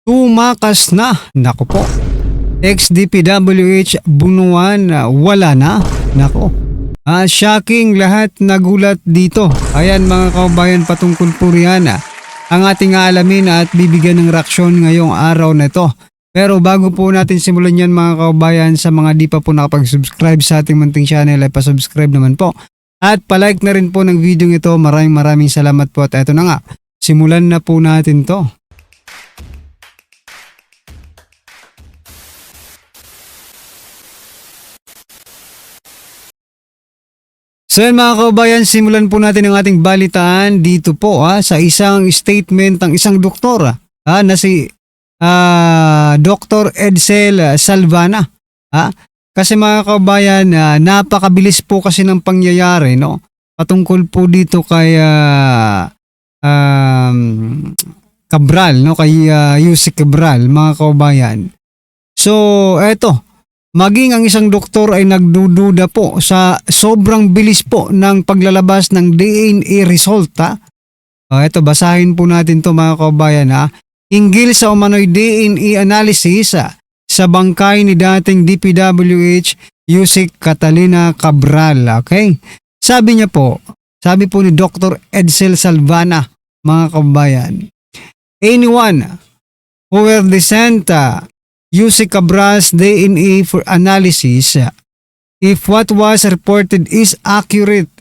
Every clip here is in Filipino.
Tumakas na. Nako po. Ex-DPWH Bunuan, wala na. Nako. Shocking, lahat nagulat dito. Ayan mga kababayan, patungkol po riyan ang ating aalamin at bibigyan ng reaksyon ngayong araw na ito. Pero bago po natin simulan yan mga kababayan, sa mga di pa po nakapag-subscribe sa ating munting channel ay pa-subscribe naman po. At palike na rin po ng video ito. Maraming salamat po at eto na nga. Simulan na po natin to. So yan mga kababayan, simulan po natin ang ating balitaan dito po sa isang statement ng isang doktor na si Dr. Edsel Salvana. Kasi mga kababayan, napakabilis po kasi ng pangyayari, no? Patungkol po dito kay Cabral, no? Kay Yusek Cabral, mga kababayan. So eto, maging ang isang doktor ay nagdududa po sa sobrang bilis po ng paglalabas ng DNA result. Ito, basahin po natin to mga kababayan. Hinggil sa umano'y DNA analysis sa bangkay ni dating DPWH Yusek Catalina Cabral. Okay? Sabi po ni Dr. Edsel Salvana, mga kababayan, anyone who were sent Yusek Cabral's DNA for analysis, if what was reported is accurate,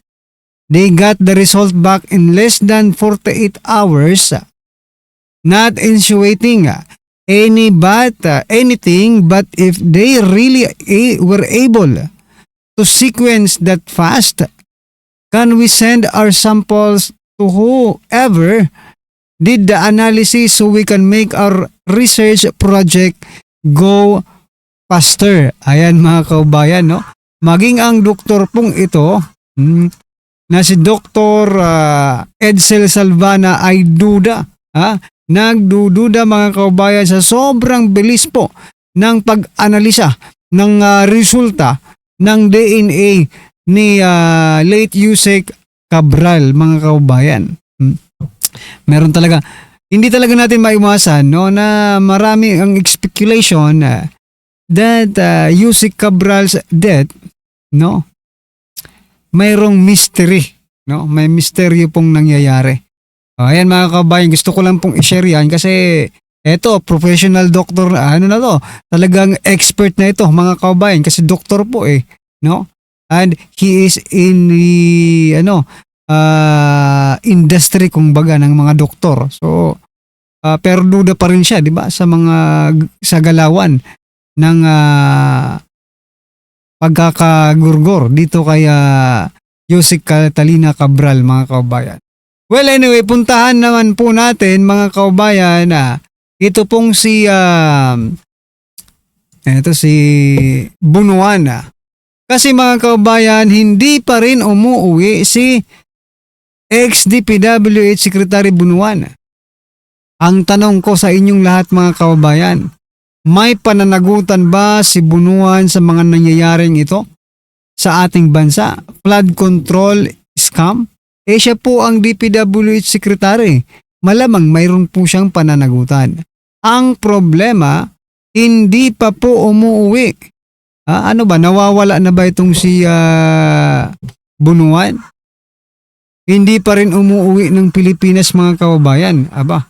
they got the result back in less than 48 hours, not insinuating anything, but if they really were able to sequence that fast, can we send our samples to whoever did the analysis so we can make our research project go faster? Ayan mga kaubayan, no? Maging ang doktor pong ito na si Dr. Edsel Salvana ay duda. Nagdududa mga kaubayan sa sobrang bilis po ng pag-analisa ng resulta ng DNA ni late Yusek Cabral, mga kaubayan. Meron talaga, hindi talaga natin maiwasan, no, na marami ang speculation that Yusek Cabral's death, no, mayroong mystery, no, may misteryo pong nangyayari. Ayan mga kabayan, gusto ko lang pong i-share yan kasi eto, professional doctor, na to, talagang expert na ito mga kabayan kasi doktor po no, and he is in the industry kumbaga ng mga doktor. So pero duda pa rin siya, di ba, sa galawan ng pagkakagurgor dito kay Yusek Catalina Cabral, mga kabayan. Well, anyway, puntahan naman po natin mga kabayan ito pong si Bunuan. Kasi mga kabayan, hindi pa rin umuwi si ex-DPWH Secretary Bunuan. Ang tanong ko sa inyong lahat mga kababayan, may pananagutan ba si Bunuan sa mga nangyayaring ito sa ating bansa? Flood control scam? Siya po ang DPWH Secretary. Malamang mayroon po siyang pananagutan. Ang problema, hindi pa po umuwi. Ano ba, nawawala na ba itong si Bunuan? Hindi pa rin umuwi ng Pilipinas mga kababayan. Aba.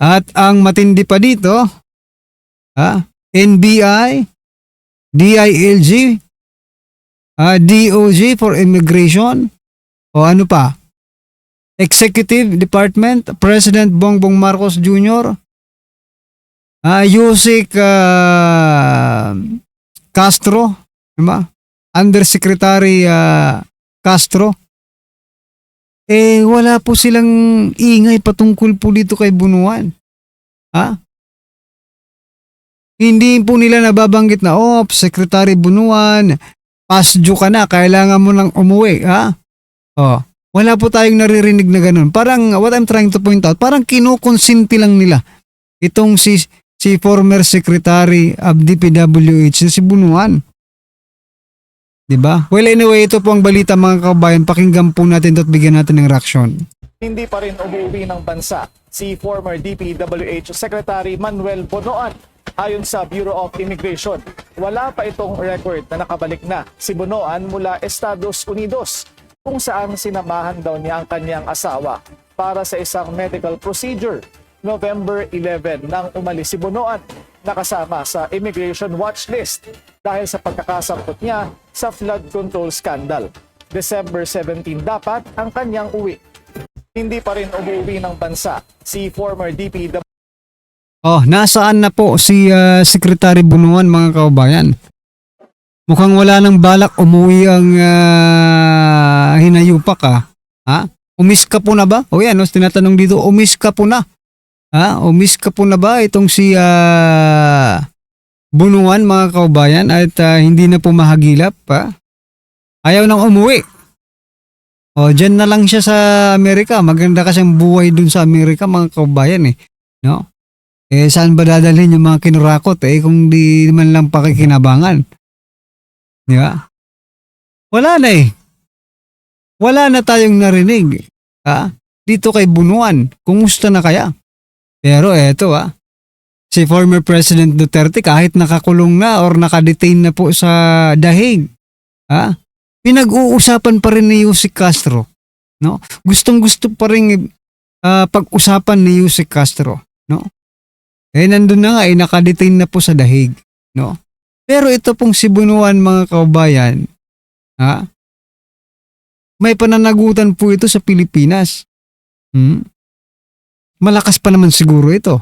At ang matindi pa dito, NBI, DILG, DOJ for Immigration, o ano pa, Executive Department, President Bongbong Marcos Jr., Yusek Castro, diba? Undersecretary Castro, wala po silang ingay patungkol po dito kay Bunuan. Hindi po nila nababanggit na, Secretary Bunuan, pasdyo ka na, kailangan mo nang umuwi, wala po tayong naririnig na ganun. Parang, what I'm trying to point out, parang kinukonsinti lang nila itong si former Secretary of DPWH, si Bunuan. Diba? Well, anyway, ito po ang balita mga kabayan. Pakinggan po natin ito at bigyan natin ng reaksyon. Hindi pa rin umuwi ng bansa si former DPWH Secretary Manuel Bonoan. Ayon sa Bureau of Immigration, wala pa itong record na nakabalik na si Bonoan mula Estados Unidos, kung saan sinamahan daw niya ang kanyang asawa para sa isang medical procedure. November 11 nang umalis si Bonoan, nakasama sa immigration watch list dahil sa pagkakasangkot niya sa flood control scandal. December 17 dapat ang kanyang uwi. Hindi pa rin umuwi ng bansa si former DPWH. Oh, nasaan na po si Secretary Bonoan, mga kababayan? Mukhang wala nang balak umuwi ang hinayupak, ha? Umis ka po na ba? O yan, tinatanong dito, umis ka po na? Ha? Umis ka po na ba itong si Bonoan, mga kababayan, at hindi na po mahagilap, ha? Ayaw nang umuwi. O, dyan na lang siya sa Amerika. Maganda kasi ang buhay dun sa Amerika, mga kababayan, no? Saan ba dadalhin yung mga kinurakot kung di man lang pakikinabangan? Di ba? Wala na Wala na tayong narinig. Dito kay Bonoan, kumusta na kaya? Pero eto si former President Duterte kahit nakakulong na or nakadetain na po sa dahig, pinag-uusapan pa rin ni Yusek Castro. No? Gustong-gusto pa rin pag-usapan ni Yusek Castro. No? Nandun na nga, nakadetain na po sa dahig. No? Pero ito pong si Bonoan, mga kababayan, may pananagutan po ito sa Pilipinas. Malakas pa naman siguro ito.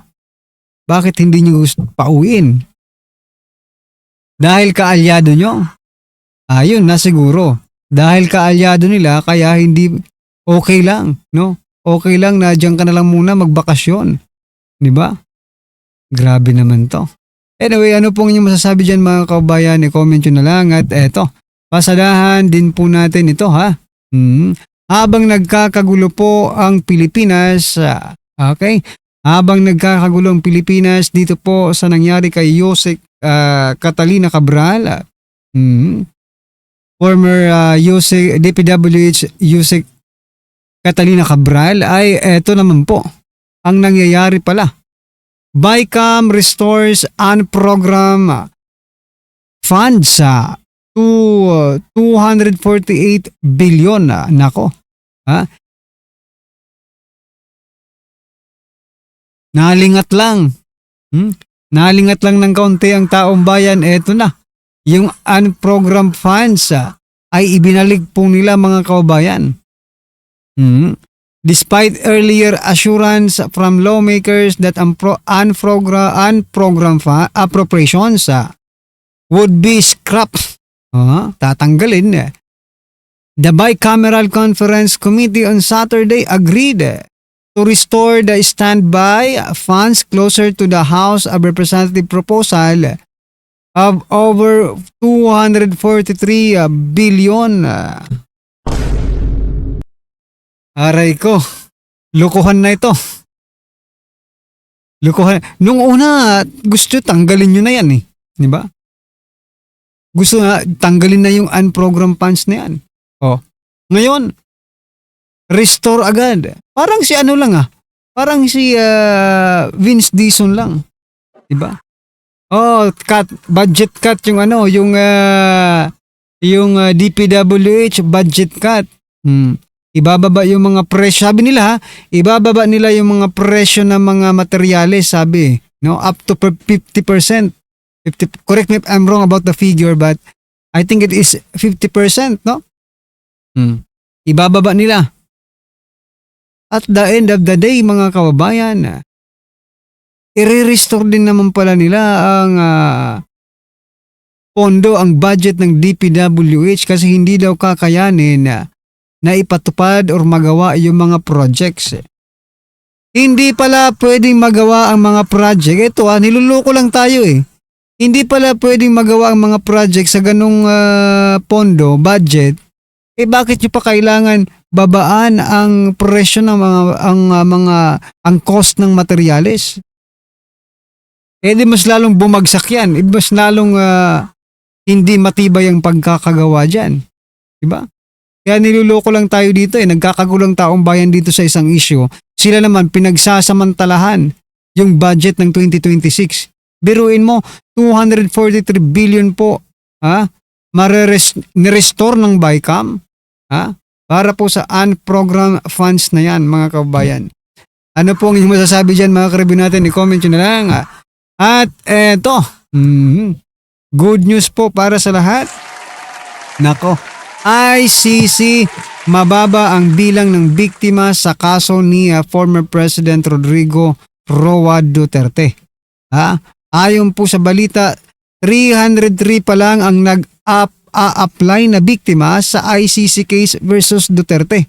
Bakit hindi nyo gusto pauwiin? Dahil kaalyado nyo? Ayun na siguro. Dahil kaalyado nila, kaya hindi okay lang. No? Okay lang na dyan ka na lang muna magbakasyon. Di ba? Grabe naman to. Anyway, ano pong inyong masasabi dyan, mga kababayan? I-comment nyo na lang. At eto, pasadahan din po natin ito, Habang nagkakagulo po ang Pilipinas, habang nagkakagulo ang Pilipinas dito po sa nangyari kay Yusek Catalina Cabral, former DPWH Yusek Catalina Cabral, ay eto naman po ang nangyayari pala. BICAM restores unprogrammed funds to 248 billion. Nako. Nalingat lang. Nalingat lang ng kaunti ang taong bayan. Eto na. Yung unprogrammed funds ay ibinalik po nila, mga kababayan. Despite earlier assurance from lawmakers that unprogrammed appropriations would be scrapped, tatanggalin. The Bicameral Conference Committee on Saturday agreed to restore the standby funds closer to the House of Representatives proposal of over 243 billion. Aray ko, lukuhan na ito. Lukuhan. Nung una, gusto tanggalin nyo na yan Di ba? Gusto na tanggalin na yung unprogrammed funds na yan. Ngayon, restore agad. Parang si ano lang Parang si Vince Dizon lang. Di ba? Budget cut yung yung DPWH budget cut. Ibababa yung mga presyo. Sabi nila ibababa nila yung mga presyo ng mga materyales, sabi. No, up to 50%. Correct me if I'm wrong about the figure, but I think it is 50%, no? Ibababa nila. At the end of the day, mga kababayan, i-restore din naman pala nila ang pondo, ang budget ng DPWH kasi hindi daw kakayanin na ipatupad or magawa yung mga projects. Hindi pala pwedeng magawa ang mga project. Ito niluloko lang tayo Hindi pala pwedeng magawa ang mga project sa ganung pondo, budget. Bakit nyo pa kailangan babaan ang presyo ng ang cost ng materyales? Di mas lalong bumagsak yan. Mas lalong hindi matibay ang pagkakagawa dyan. Diba? Kaya niluloko lang tayo dito Nagkakagulang taong bayan dito sa isang issue. Sila naman pinagsasamantalahan yung budget ng 2026. Biruin mo, 243 billion po, nirestore ng BICAM, para po sa unprogram funds na yan, mga kabayan. Ano po ang inyong masasabi dyan, mga karibin natin? I-comment nyo na lang. At eto, good news po para sa lahat. Nako, ICC, mababa ang bilang ng biktima sa kaso ni former President Rodrigo Roa Duterte. Ayon po sa balita, 303 pa lang ang nag-apply na biktima sa ICC case versus Duterte.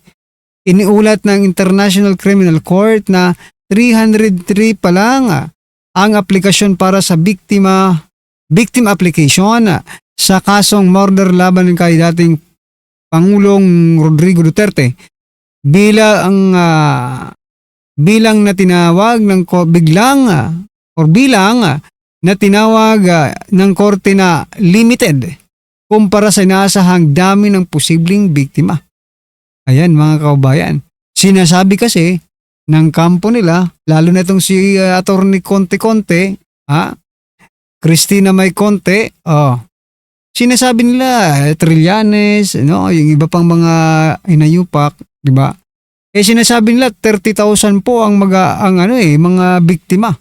Iniulat ng International Criminal Court na 303 pa lang ang aplikasyon para sa victim application sa kasong murder laban kay dating Pangulong Rodrigo Duterte. Bilang na tinawag ng na tinawag ng korte na limited kumpara sa inaasahang dami ng posibleng biktima. Ayan, mga kaubayan. Sinasabi kasi ng kampo nila, lalo na itong si Attorney Conte, Cristina May Conte, sinasabi nila Trillanes, yung iba pang mga inayupak, di ba? Sinasabi nila 30,000 po ang mga biktima.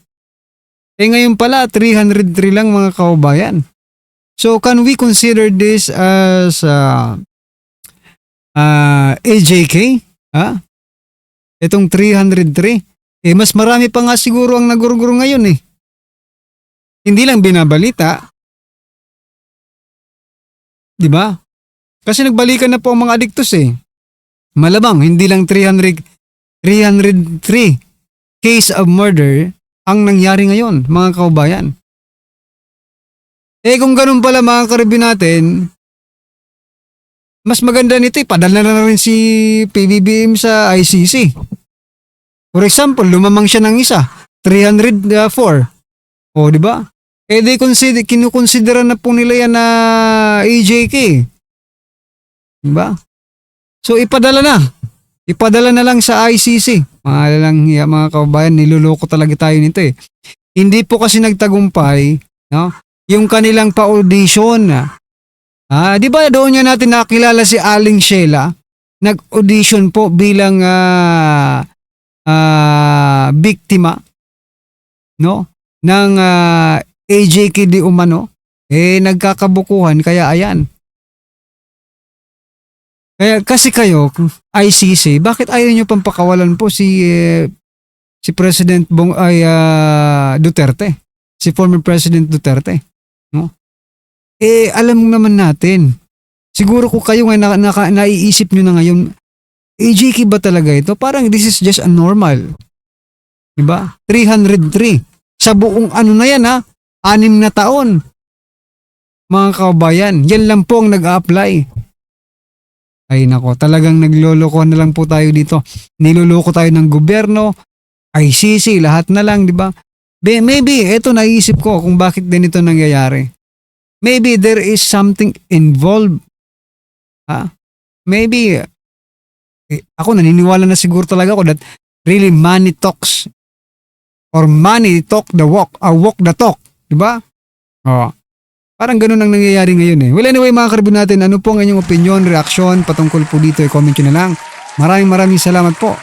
Ngayon pala 303 lang, mga kaubayan. So can we consider this as AJK? Itong 303? Mas marami pa nga siguro ang naguruguro ngayon . Hindi lang binabalita. Di ba? Kasi nagbalikan na po ang mga adiktos . Malamang hindi lang 303 case of murder ang nangyari ngayon, mga kaubayan. Kung ganun pala, mga karibin natin, mas maganda nito, padala na rin si PBBM sa ICC. For example, lumamang siya ng isa, 304. Di ba? Kinukonsidera na po nila yan na AJK. Di ba? So ipadala na lang sa ICC. Mga kababayan, niluloko talaga tayo nito . Hindi po kasi nagtagumpay, yung kanilang pa-audition. Di ba doon niya natin nakilala si Aling Sheila? Nag-audition po bilang biktima, ng AJK di umano. Nagkakabukuhan, kaya ayan. Kaya kasi kayo, ICC, bakit ayaw nyo pang pakawalan po si President Duterte? Si former President Duterte? Alam naman natin. Siguro kung kayo naiisip nyo na ngayon, AJK ba talaga ito? Parang this is just a normal. Diba? 303. Sa buong na yan 6 na taon. Mga kababayan, yan lang po ang nag-a-apply. Ay nako, talagang nagloloko na lang po tayo dito. Niloloko tayo ng gobyerno, ICC, lahat na lang, di ba? Maybe, eto naisip ko kung bakit din ito nangyayari. Maybe there is something involved. Maybe, ako naniniwala na siguro talaga ako that really money talks. Or money talk the walk, walk the talk. Di ba? Parang ganun ang nangyayari ngayon . Well, anyway, mga karibin natin, ano po ang inyong opinion, reaksyon patungkol po dito? I-comment nyo na lang. Maraming salamat po.